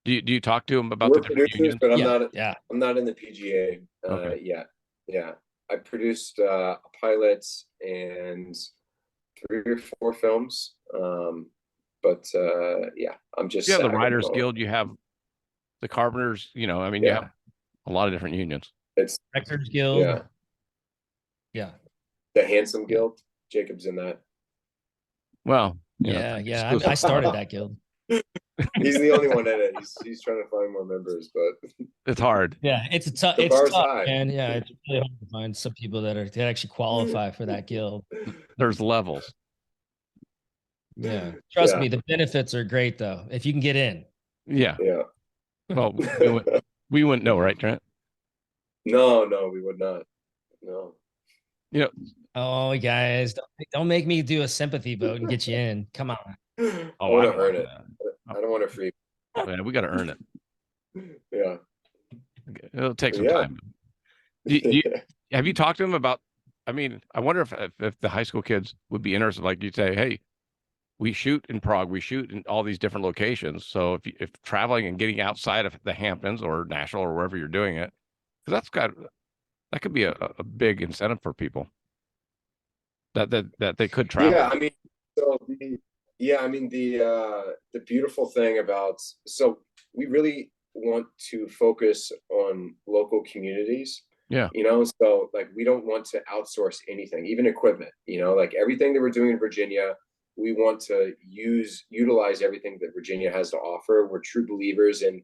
Do you talk to them about the different unions? But I'm not in the PGA yet. Yeah, I produced a pilot and 3 or 4 films. But I'm just. You have the Writers Guild. You have the Carpenters. You have a lot of different unions. It's Records Guild. Yeah. The Handsome Guild. Jacob's in that. Well, I started that guild. He's the only one in it. He's trying to find more members, but it's hard. Yeah, it's tough, and it's really hard to find some people that actually qualify for that guild. There's levels. Yeah, trust me, the benefits are great though if you can get in. Yeah. Well, we wouldn't know, right, Trent? No, we would not. No. Oh, guys, don't make me do a sympathy vote and get you in. Come on. I want to earn it. I don't want to free. Yeah, we got to earn it. Yeah. It'll take some time. Have you talked to them about? I mean, I wonder if the high school kids would be interested. Like you say, hey, we shoot in Prague, we shoot in all these different locations. So if traveling and getting outside of the Hamptons or Nashville or wherever you're doing it, because that could be a big incentive for people. That they could travel. Yeah, I mean, the beautiful thing about, so we really want to focus on local communities. Yeah. So like we don't want to outsource anything, even equipment, like everything that we're doing in Virginia, we want to utilize everything that Virginia has to offer. We're true believers in,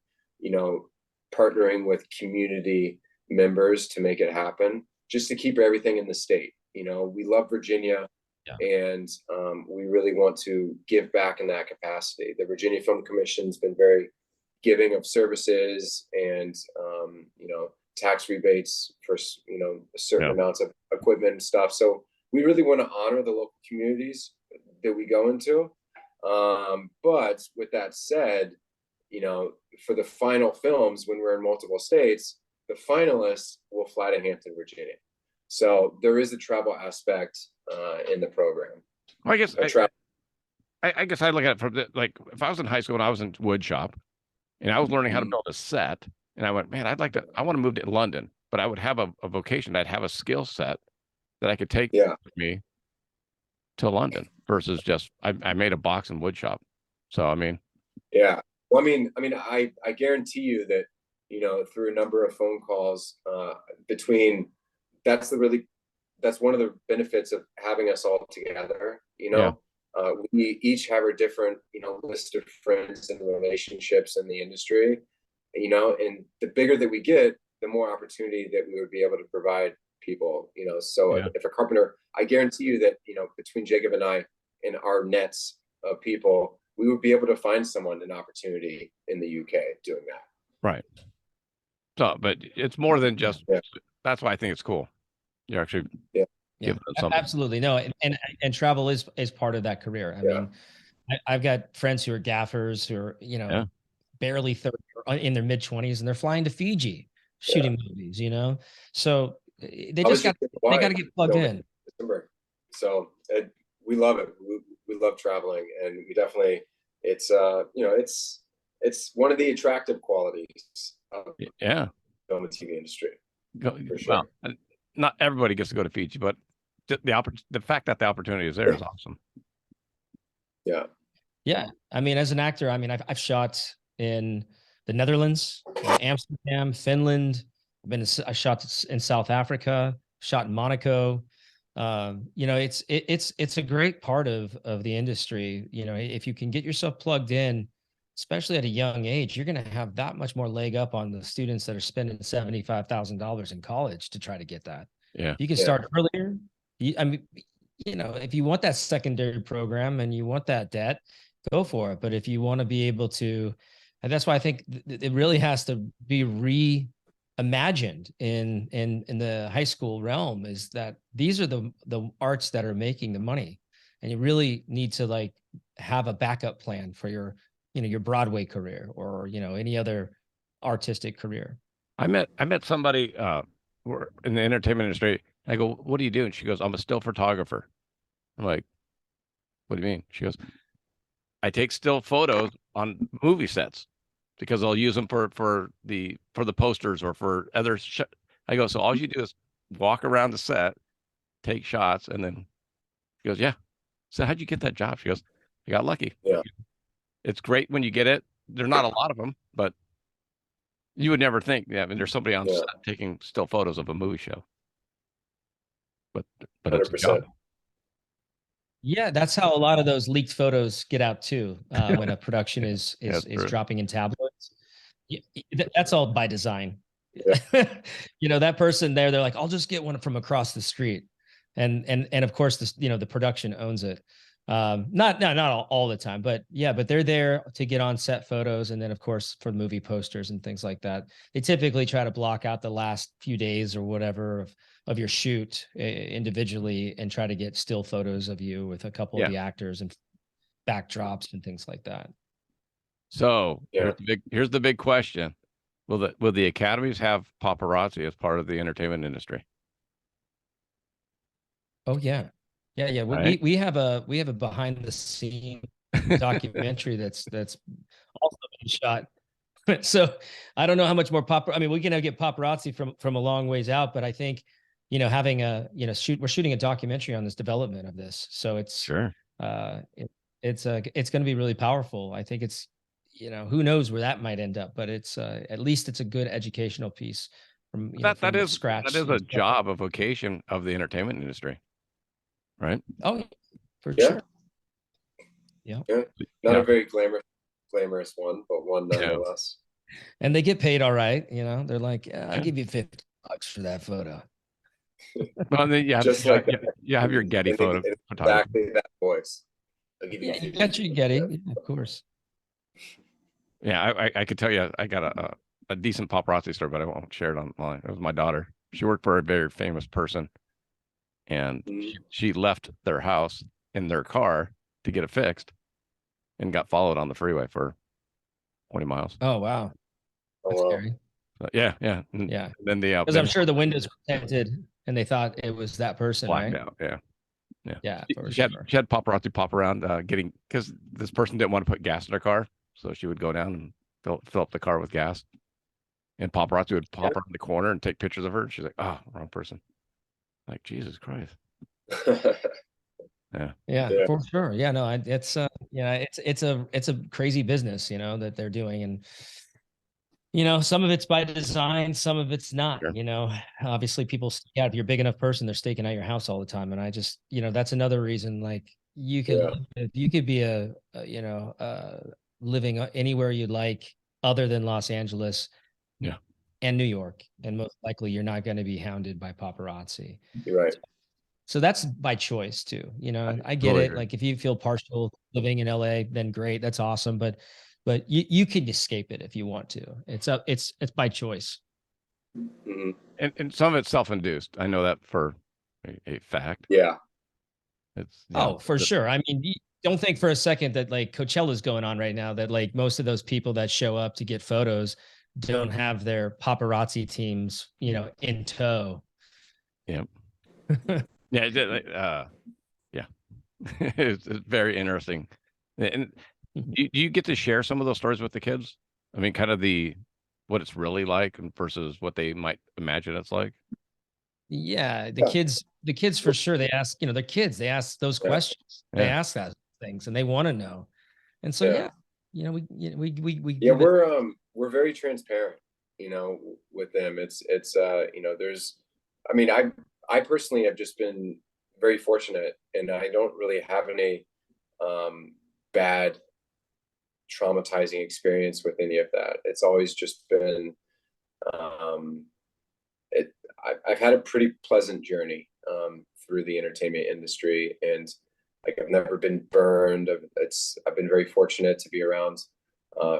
partnering with community members to make it happen, just to keep everything in the state. We love Virginia, and we really want to give back in that capacity. The Virginia Film Commission's been very giving of services and, tax rebates for, certain amounts of equipment and stuff. So we really want to honor the local communities that we go into. But with that said, for the final films, when we're in multiple states, the finalists will fly to Hampton, Virginia. So there is a travel aspect in the program. Well, I guess I look at it from like if I was in high school and I was in wood shop and I was learning how to build a set, and I went, man, I want to move to London, but I would have a vocation. I'd have a skill set that I could take with me to London versus just I made a box in wood shop. So I mean, Well, I guarantee you that, through a number of phone calls, that's one of the benefits of having us all together. Yeah. We each have our different, list of friends and relationships in the industry, and the bigger that we get, the more opportunity that we would be able to provide people, so Yeah. if a carpenter, I guarantee you that, between Jacob and I and our nets of people, we would be able to find someone an opportunity in the UK doing that. Right. So, but it's more than just, Yeah. That's why I think it's cool. You're actually Yeah, giving them something. absolutely. No, and travel is part of that career. I mean, I've got friends who are gaffers who are, barely 30 or in their mid 20s, and they're flying to Fiji shooting movies, so they just got to get plugged in. December. So we love it. We love traveling, and we definitely, it's one of the attractive qualities of film and TV industry. For sure. Well, not everybody gets to go to Fiji, but the fact that the opportunity is there is awesome. Yeah. Yeah. I mean, as an actor, I've shot in the Netherlands, Amsterdam, Finland. I shot in South Africa, shot in Monaco. It's a great part of the industry. If you can get yourself plugged in, especially at a young age, you're going to have that much more leg up on the students that are spending $75,000 in college to try to get that. Yeah. You can start earlier. If you want that secondary program and you want that debt, go for it. But if you want to be able to, and that's why I think it really has to be reimagined in the high school realm, is that these are the arts that are making the money, and you really need to have a backup plan for your Broadway career or any other artistic career. I met somebody in the entertainment industry. I go, "What do you do?" And she goes, "I'm a still photographer." I'm like, "What do you mean?" She goes, "I take still photos on movie sets because I'll use them for the posters or for other." I go, "So all you do is walk around the set, take shots, and then." She goes, "Yeah." So how'd you get that job? She goes, "I got lucky." Yeah. It's great when you get it. There's not a lot of them, but you would never think. Yeah, I mean, there's somebody on set taking still photos of a movie show. But it's a job. Yeah, that's how a lot of those leaked photos get out too. When a production is dropping in tabloids, that's all by design. Yeah. That person there, they're like, "I'll just get one from across the street," and of course, the production owns it. Not all the time, but they're there to get on set photos, and then of course for movie posters and things like that. They typically try to block out the last few days or whatever of your shoot individually and try to get still photos of you with a couple of the actors and backdrops and things like that. So here's the big question: will the academies have paparazzi as part of the entertainment industry? Oh yeah. Yeah. Right. We have a behind the scene documentary that's also been shot. So I don't know how much more we can get paparazzi from a long ways out, but I think, having we're shooting a documentary on this development of this. So it's sure. It's going to be really powerful. I think it's, who knows where that might end up, but it's at least it's a good educational piece from scratch. That is a job, a vocation of the entertainment industry. Right. Oh, for sure. Yeah. Not a very glamorous one, but one nonetheless. And they get paid all right. They're like, I'll give you $50 for that photo. Well, then you have your Getty photo. Exactly that voice. You got your Getty, of course. Yeah, I could tell you, I got a decent paparazzi story, but I won't share it online. It was my daughter. She worked for a very famous person. And she left their house in their car to get it fixed and got followed on the freeway for 20 miles. Oh, wow. That's scary. Yeah. And then because I'm sure the windows were tinted and they thought it was that person, blacked right? out. Yeah. She had paparazzi pop around because this person didn't want to put gas in their car. So she would go down and fill up the car with gas. And paparazzi would pop around the corner and take pictures of her. And she's like, "Oh, wrong person." Like, Jesus Christ. Yeah, for sure. Yeah, no, it's Yeah, it's a crazy business, you know, that they're doing. And, you know, some of it's by design, some of it's not, Sure. you know, obviously people, yeah, if you're a big enough person, they're staking out your house all the time. And I just, you know, that's another reason, like Yeah. you could be you know, living anywhere you'd like other than Los Angeles Yeah. and New York. And most likely you're not going to be hounded by paparazzi. You're right. So that's by choice too. You know, I get totally it. agree. Like if you feel partial living in LA, then great. That's awesome. But you can escape it if you want to. It's by choice. Mhm. And some of it's self-induced. I know that for a fact. Yeah. It's For sure. I mean, don't think for a second that like Coachella's going on right now, that like most of those people that show up to get photos don't have their paparazzi teams, you know, in tow. Yeah. Yeah. Yeah. It's very interesting. And do you get to share some of those stories with the kids? I mean, kind of what it's really like versus what they might imagine it's like. Yeah, Yeah. the kids for sure. They ask, you know, they're kids. They ask those Yeah. questions. They Yeah. ask that things, and they want to know. And so, Yeah. yeah, you know, we Yeah, give it. we're very transparent, you know, with them. It's you know, I mean, I personally have just been very fortunate, and I don't really have any bad traumatizing experience with any of that. It's always just been um I've had a pretty pleasant journey through the entertainment industry, and like I've never been burned. I've been very fortunate to be around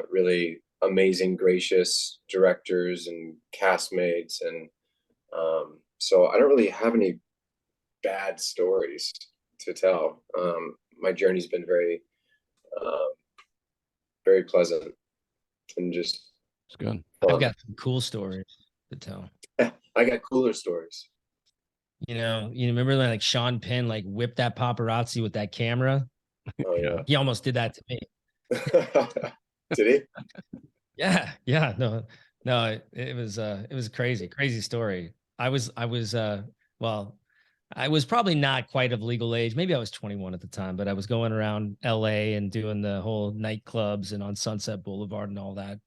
really amazing, gracious directors and castmates, and so I don't really have any bad stories to tell. My journey's been uh, very pleasant and just It's good. I've fun. got some cool stories to tell. I got cooler stories. You know, you remember when, like Sean Penn like whipped that paparazzi with that camera? Oh Yeah. He almost did that to me. yeah. Did he? Yeah, no, it was crazy story. I was well, I was probably not quite of legal age. Maybe I was 21 at the time, but I was going around LA and doing the whole nightclubs and on Sunset Boulevard and all that.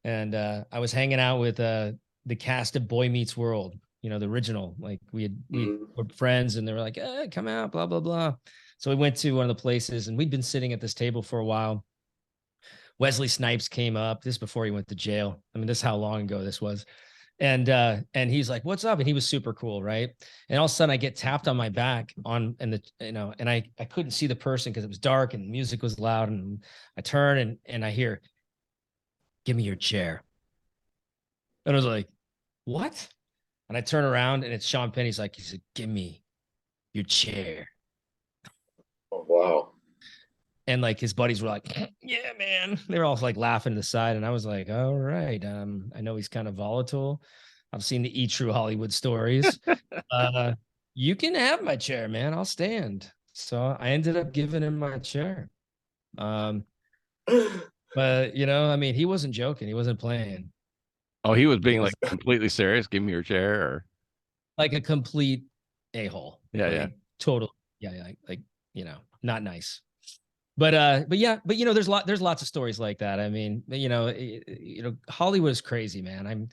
And I was hanging out with the cast of Boy Meets World, you know, the original. Like we were friends, and they were like, come out, blah blah blah. So we went to one of the places, and we'd been sitting at this table for a while. Wesley Snipes came up. This before he went to jail. I mean, this is how long ago this was. And he's like, "What's up?" And he was super cool, right? And all of a sudden, I get tapped on my back and I couldn't see the person because it was dark and the music was loud. And I turn and I hear, "Give me your chair." And I was like, "What?" And I turn around and it's Sean Penn. He said, "Give me your chair." Oh, wow. And like his buddies were like, "Yeah, man." They were all like laughing to the side. And I was like, "All right. I know he's kind of volatile. I've seen the True Hollywood stories. You can have my chair, man. I'll stand." So I ended up giving him my chair. But you know, I mean, he wasn't joking. He wasn't playing. Oh, he was being like completely serious. Give me your chair, or Like a complete a-hole. Yeah, yeah. Total. Yeah, like, you know, not nice. But you know, there's lots of stories like that. I mean, you know, Hollywood is crazy, man.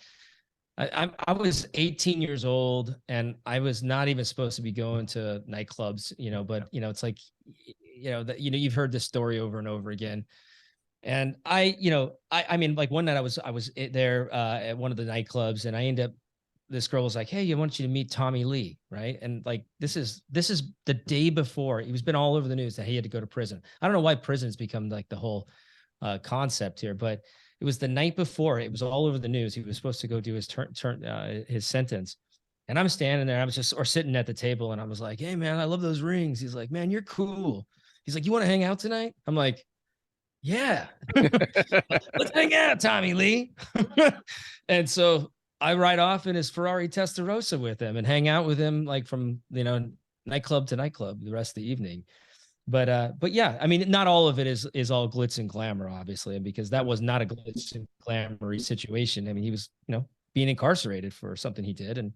I was 18 years old and I was not even supposed to be going to nightclubs, you know, but you know, it's like, you know, you've heard this story over and over again. And I mean, like one night I was there at one of the nightclubs, and I ended up, this girl was like, "Hey, I want you to meet Tommy Lee," right? And like this is the day before. He was been all over the news that he had to go to prison. I don't know why prison's become like the whole concept here, but it was the night before. It was all over the news. He was supposed to go do his his sentence. And I'm standing there. I was just sitting at the table, and I was like, "Hey, man, I love those rings." He's like, "Man, you're cool." He's like, "You want to hang out tonight?" I'm like, "Yeah, let's hang out, Tommy Lee." And so I ride off in his Ferrari Testarossa with him and hang out with him like from, you know, nightclub to nightclub the rest of the evening. But yeah, I mean, not all of it is all glitz and glamour, obviously, because that was not a glitz and glamour situation. I mean, he was, you know, being incarcerated for something he did. And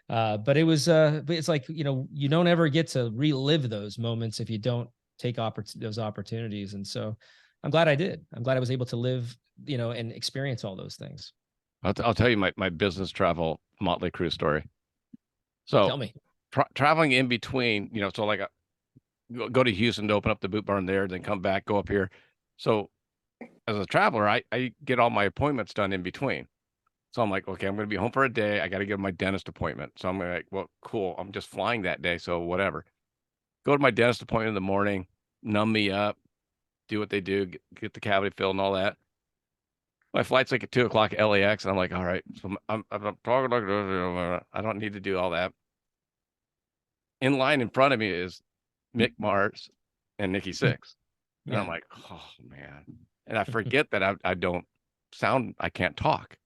but it's like, you know, you don't ever get to relive those moments if you don't take those opportunities. And so I'm glad I did. I'm glad I was able to live, and experience all those things. I'll tell you my business travel Motley Crue story. So Tell me. traveling in between, so like go to Houston to open up the boot barn there, then come back, go up here. So as a traveler, I get all my appointments done in between. So I'm like, okay, I'm going to be home for a day. I got to get my dentist appointment. So I'm like, well, cool. I'm just flying that day. So whatever. Go to my dentist appointment in the morning, numb me up, do what they do, get the cavity filled and all that. My flight's like at 2:00 LAX. And I'm like, all right, so I'm talking like, I don't need to do all that. In line in front of me is Mick Mars and Nikki Sixx. And I'm like, oh man. And I forget that I can't talk.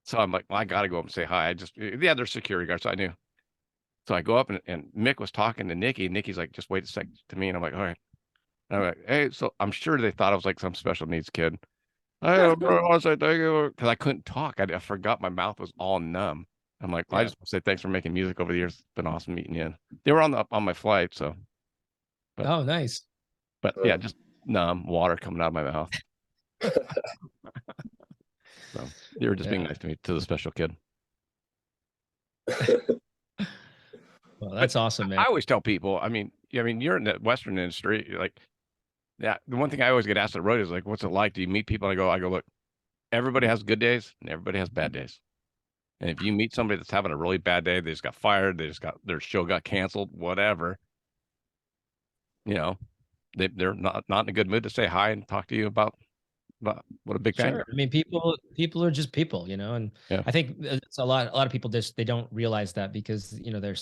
So I'm like, well, I got to go up and say hi. They're security guards. So I knew. So I go up and Mick was talking to Nikki. And Nikki's like, just wait a second to me. And I'm like, all right. And I'm like, hey, so I'm sure they thought I was like some special needs kid. I want to say thank you because I couldn't talk. I forgot my mouth was all numb. I'm like, well, I just want to say thanks for making music over the years. It's been awesome meeting you. They were on my flight, so. But, oh, nice. But yeah, just numb, water coming out of my mouth. So they were just being nice to me, to the special kid. Well, that's awesome, man. I always tell people, I mean, you're in the Western industry, you're like, yeah. The one thing I always get asked at road is like, what's it like? Do you meet people? And I go, look, everybody has good days and everybody has bad days. And if you meet somebody that's having a really bad day, they just got fired, their show got canceled, whatever, they're not in a good mood to say hi and talk to you about what a big fan. Sure. I mean, people are just people, and I think it's a lot of people they don't realize that because,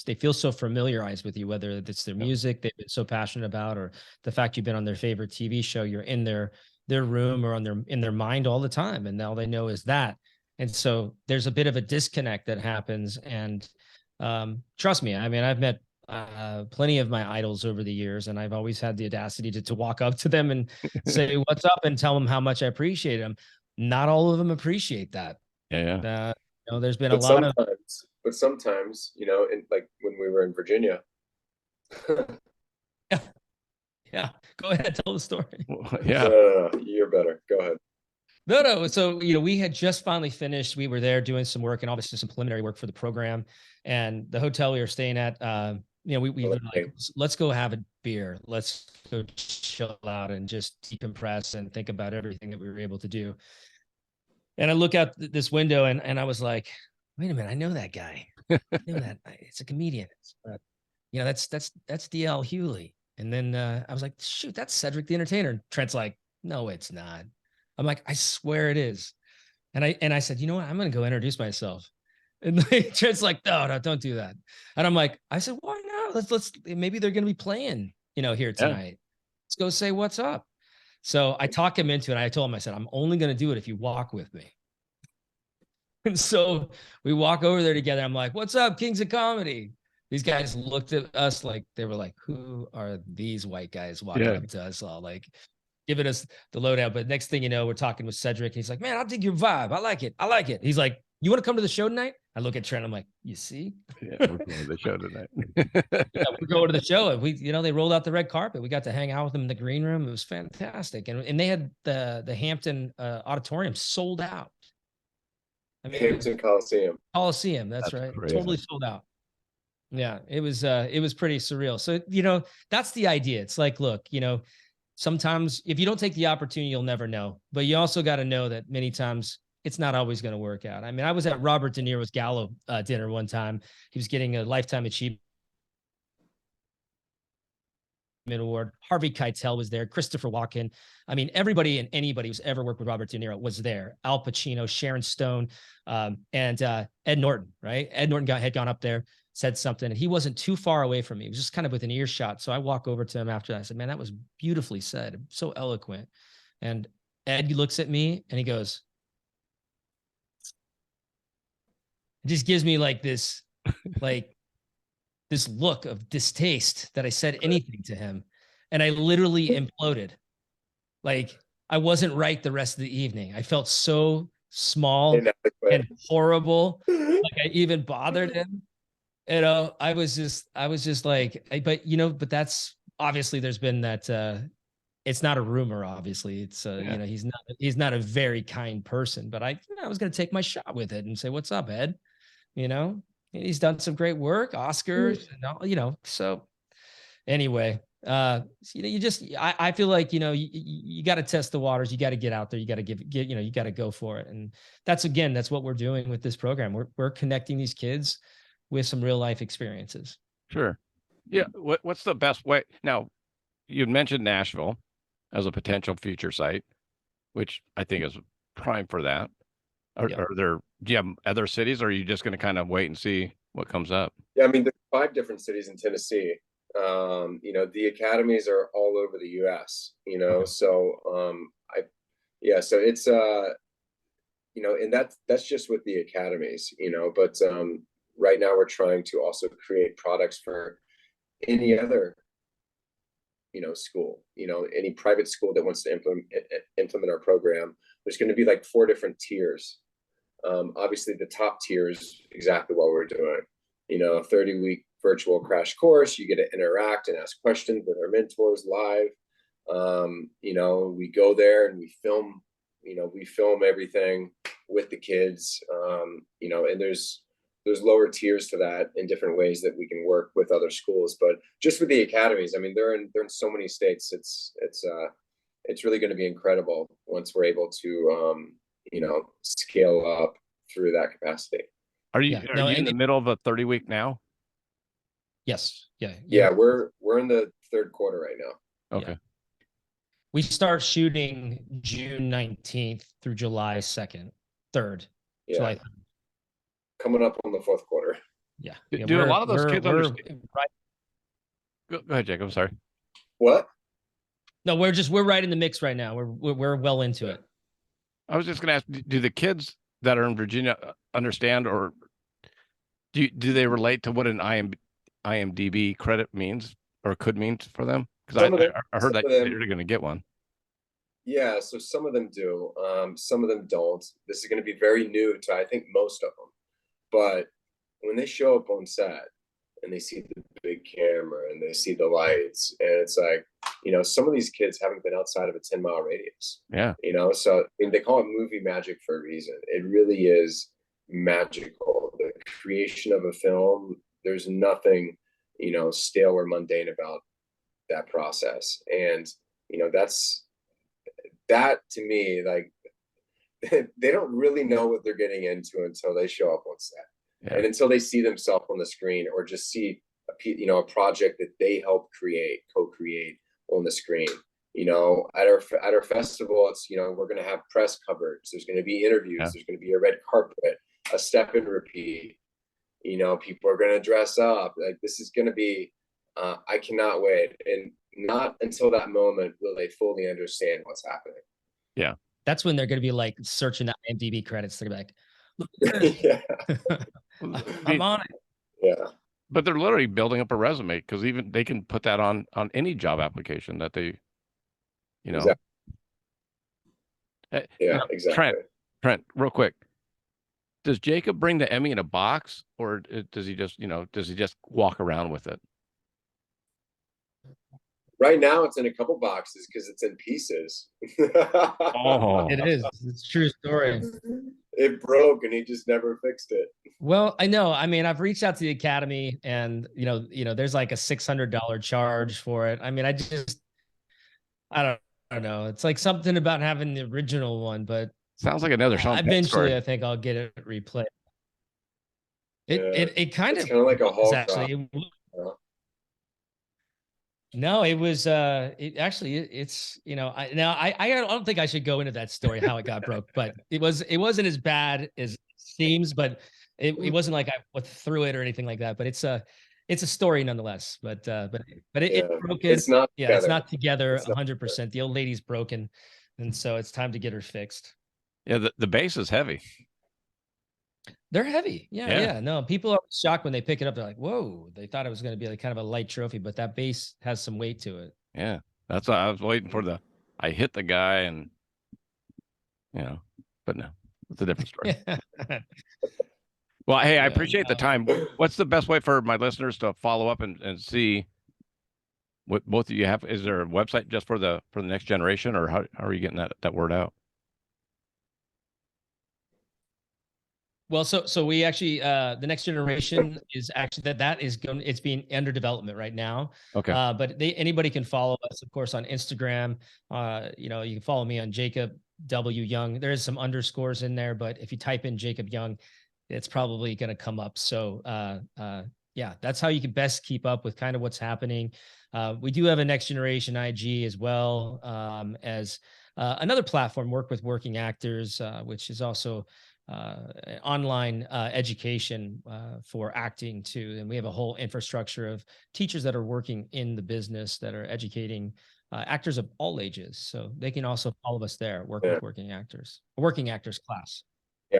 they feel so familiarized with you, whether it's their music they've been so passionate about, or the fact you've been on their favorite TV show, you're in their room or in their mind all the time. And all they know is that. And so there's a bit of a disconnect that happens. And trust me, I mean, I've met plenty of my idols over the years, and I've always had the audacity to walk up to them and say what's up and tell them how much I appreciate them. Not all of them appreciate that. There's been a lot of, but sometimes, like when we were in Virginia. Yeah, go ahead, tell the story. Yeah, you're better. Go ahead. No. So, we had just finally finished. We were there doing some work and obviously some preliminary work for the program, and the hotel we were staying at, we were like, let's go have a beer. Let's go chill out and just decompress and think about everything that we were able to do. And I look out this window and I was like, wait a minute, I know that guy. I know that it's a comedian. That's DL Hewley. And then I was like, shoot, that's Cedric the Entertainer. Trent's like, no, it's not. I'm like, I swear it is. And I said, you know what? I'm going to go introduce myself. And Trent's like, no, don't do that. And I'm like, I said, why not? Let's maybe they're going to be playing, here tonight. Let's go say what's up. So I talked him into it. I told him, I said, I'm only going to do it if you walk with me. And so we walk over there together. I'm like, what's up, Kings of Comedy? These guys looked at us like, they were like, who are these white guys walking up to us all like giving us the lowdown? But next thing you know, we're talking with Cedric. He's like, man, I'll dig your vibe. I like it. He's like, you want to come to the show tonight? I look at Trent. I'm like, you see? Yeah, we're going to the show tonight. We're going to the show. And they rolled out the red carpet. We got to hang out with them in the green room. It was fantastic. And they had the Hampton auditorium sold out. I mean, Hampton Coliseum. That's right. Crazy. Totally sold out. Yeah, it was pretty surreal. So, that's the idea. It's like, look, sometimes if you don't take the opportunity, you'll never know. But you also got to know that many times it's not always going to work out. I mean, I was at Robert De Niro's gala dinner one time. He was getting a Lifetime Achievement Award. Harvey Keitel was there. Christopher Walken. I mean, everybody and anybody who's ever worked with Robert De Niro was there. Al Pacino, Sharon Stone, and Ed Norton, right? Ed Norton had gone up there, said something, and he wasn't too far away from me. He was just kind of within earshot. So I walk over to him after that. I said, man, that was beautifully said. So eloquent. And Ed looks at me and he goes, it just gives me like this, this look of distaste that I said anything to him. And I literally imploded. Like I wasn't right the rest of the evening. I felt so small and horrible. Like I even bothered him. I was just like, but that's obviously there's been that, it's not a rumor, obviously. It's you know, he's not a very kind person, but I was going to take my shot with it and say, "What's up, Ed?" You know, he's done some great work, Oscars, and all, you know. So anyway, you know, I feel like, you know, you got to test the waters. You got to get out there. You got to you know, you got to go for it. And that's what we're doing with this program. We're connecting these kids with some real life experiences. Sure. Yeah. What's the best way? Now, you mentioned Nashville as a potential future site, which I think is prime for that. Do you have other cities, or are you just going to kind of wait and see what comes up? Yeah, I mean, there's 5 different cities in Tennessee. You know, the academies are all over the US, you know, Okay. so so it's you know, and that's just with the academies, you know, but right now we're trying to also create products for any other, you know, school, you know, any private school that wants to implement our program. There's going to be like 4 different tiers. Obviously the top tier is exactly what we're doing, you know, a 30-week virtual crash course. You get to interact and ask questions with our mentors live. You know, we go there and we film everything with the kids. You know, and there's lower tiers to that in different ways that we can work with other schools. But just with the academies, I mean, they're in so many states. It's really going to be incredible once we're able to you know, scale up through that capacity. Are you in the middle of a 30-week now? Yes. Yeah, we're in the 3rd quarter right now. Okay. Yeah. We start shooting June 19th through July 2nd, 3rd. Yeah. July 3rd. Coming up on the 4th quarter. Yeah. Do a lot of those kids understand? Right. Go ahead, Jake. I'm sorry. What? No, we're right in the mix right now. We're well into it. I was just going to ask, do the kids that are in Virginia understand, or do they relate to what an IMDb credit means or could mean for them? Because I heard that they're going to get one. Yeah, so some of them do. Some of them don't. This is going to be very new to, I think, most of them. But when they show up on set and they see the big camera and they see the lights, and it's like, you know, some of these kids haven't been outside of a 10-mile radius. Yeah. You know, so I mean, they call it movie magic for a reason. It really is magical. The creation of a film, there's nothing, you know, stale or mundane about that process. And, you know, that to me, like, they don't really know what they're getting into until they show up on set. Yeah. And until they see themselves on the screen, or just see a project that they helped co-create on the screen. You know, at our festival, it's, you know, we're going to have press coverage. There's going to be interviews. Yeah. There's going to be a red carpet, a step and repeat. You know, people are going to dress up. Like, this is going to be, I cannot wait. And not until that moment will they fully understand what's happening. Yeah. That's when they're going to be like searching the IMDb credits. They're like, look, yeah. I'm on it. Yeah. But they're literally building up a resume, because even they can put that on any job application that they, you know. Exactly. Yeah, exactly. Trent, real quick. Does Jacob bring the Emmy in a box, or does he just walk around with it? Right now, it's in a couple boxes because it's in pieces. Oh, it is. It's a true story. It broke and he just never fixed it. Well, I know. I mean, I've reached out to the Academy, and you know, there's like a $600 charge for it. I mean, I don't know. It's like something about having the original one, but sounds like another song. Eventually, I think I'll get it replayed. It kind of like a Hulk actually. No, it was it's, you know, I don't think I should go into that story, how it got broke, but it wasn't as bad as it seems, but it wasn't like I went through it or anything like that, but it's a story nonetheless. But it broke. It's not together 100%. The old lady's broken, and so it's time to get her fixed. Yeah, the bass is heavy. They're heavy. Yeah. No, people are shocked when they pick it up. They're like, whoa, they thought it was going to be like kind of a light trophy, but that bass has some weight to it. Yeah. That's what I was waiting for. I hit the guy, and, you know, but no, it's a different story. Well, hey, I appreciate the time. What's the best way for my listeners to follow up and see what both of you have, is there a website just for the next generation, or how are you getting that word out? Well, so we actually, the next generation is actually that is going, it's being under development right now. Okay. But anybody can follow us, of course, on Instagram. You know, you can follow me on Jacob W. Young. There is some underscores in there, but if you type in Jacob Young, it's probably going to come up. So, yeah, that's how you can best keep up with kind of what's happening. We do have a next generation IG as well, as another platform, Work with Working Actors, which is also online education for acting too. And we have a whole infrastructure of teachers that are working in the business that are educating actors of all ages. So they can also follow us there, Work with Working Actors, Working Actors class. Yeah.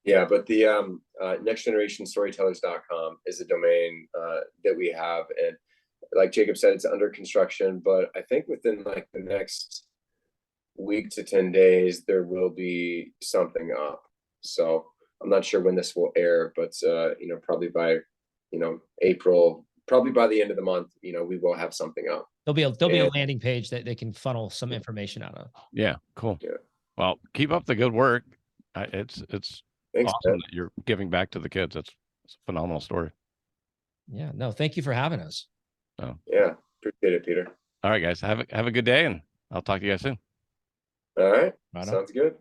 Yeah, but the nextgenerationstorytellers.com is a domain that we have. And like Jacob said, it's under construction, but I think within like the next week to 10 days, there will be something up. So I'm not sure when this will air, but you know, probably by, you know, April, probably by the end of the month, you know, we will have something up. There'll be a landing page that they can funnel some information out of. Yeah, cool. Yeah. Well, keep up the good work. It's Thanks, awesome man. that you're giving back to the kids. It's a phenomenal story. Yeah, no, thank you for having us. So, Yeah, appreciate it, Peter. all right, guys, have a good day, and I'll talk to you guys soon. All right, Right on. sounds good.